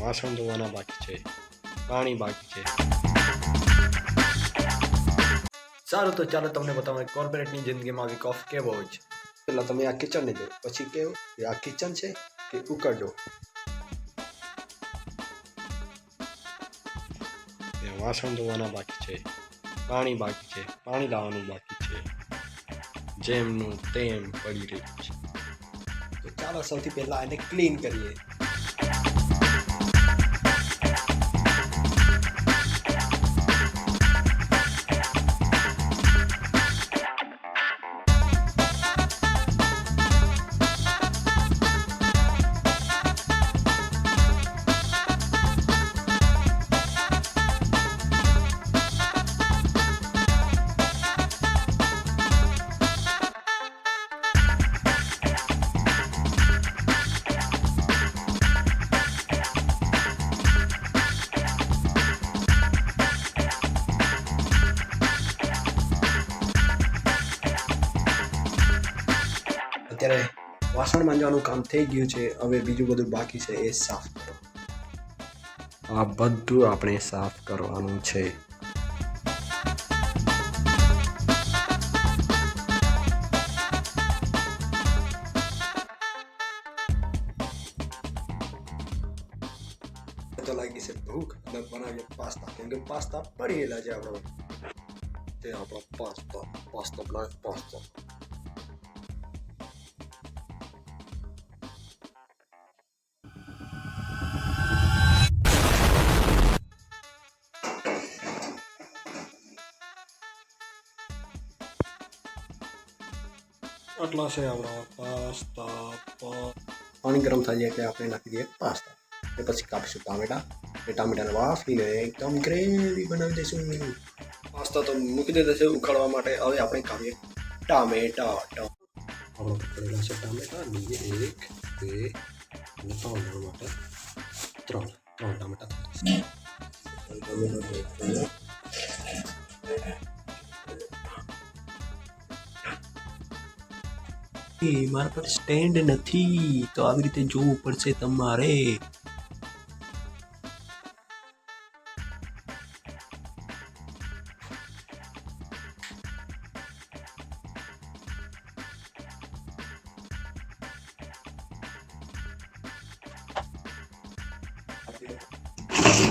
વાસણ ધોવાના બાકી છે, પાણી બાકી છે. સારું, તો ચાલો તમને બતાવો કોર્પોરેટની જિંદગીમાં વીક ઓફ કેવો હોય છે. પહેલાં તમે આ કિચનને જો, પછી કેવું કે આ કિચન છે કે ઉકરડો. વાસણ ધોવાના બાકી છે, પાણી બાકી છે, પાણી લાવવાનું બાકી છે, જેમનું તેમ પડી રહ્યું છે. તો ચાલો સૌથી પહેલા એને ક્લીન કરીએ. અત્યારે વાસણ માંજવાનું કામ થઈ ગયું છે. હવે બીજું બધું બાકી છે એ સાફ કરો. આ બધું આપણે સાફ કરવાનું છે. તો લાગી છે ભૂખ અને બનાવીએ પાસ્તા, કેમ કે પાસ્તા પડી ગયેલા છે આપણો. તે આપણો પાસ્તા બનાવે પાસ્તા. આટલા છે આપણા પાસ્તા. પાણી ગરમ થઈ જાય એટલે આપણે નાખી દઈએ પાસ્તા. એ પછી કાપીશું ટામેટા. એ ટામેટાને વાફીને એકદમ ગ્રેવી બનાવી દઈશું. પાસ્તા તો મૂકી દીધા છે ઉકાળવા માટે. હવે આપણે કાપીએ ટામેટા. આપણે પકડેલા છે ટામેટા. 1 2 અને 3 માટે 3 ટામેટા. મારા પર સ્ટેન્ડ નથી, તો આવી રીતે જોવું પડશે તમારે.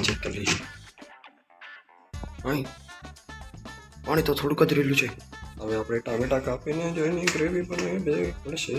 ચેક કરી લઈશું. પાણી તો થોડુંક જ રહેલું છે. હવે આપણે ટામેટા કાપીને જો એની ગ્રેવી બનાવી દેવી પડશે.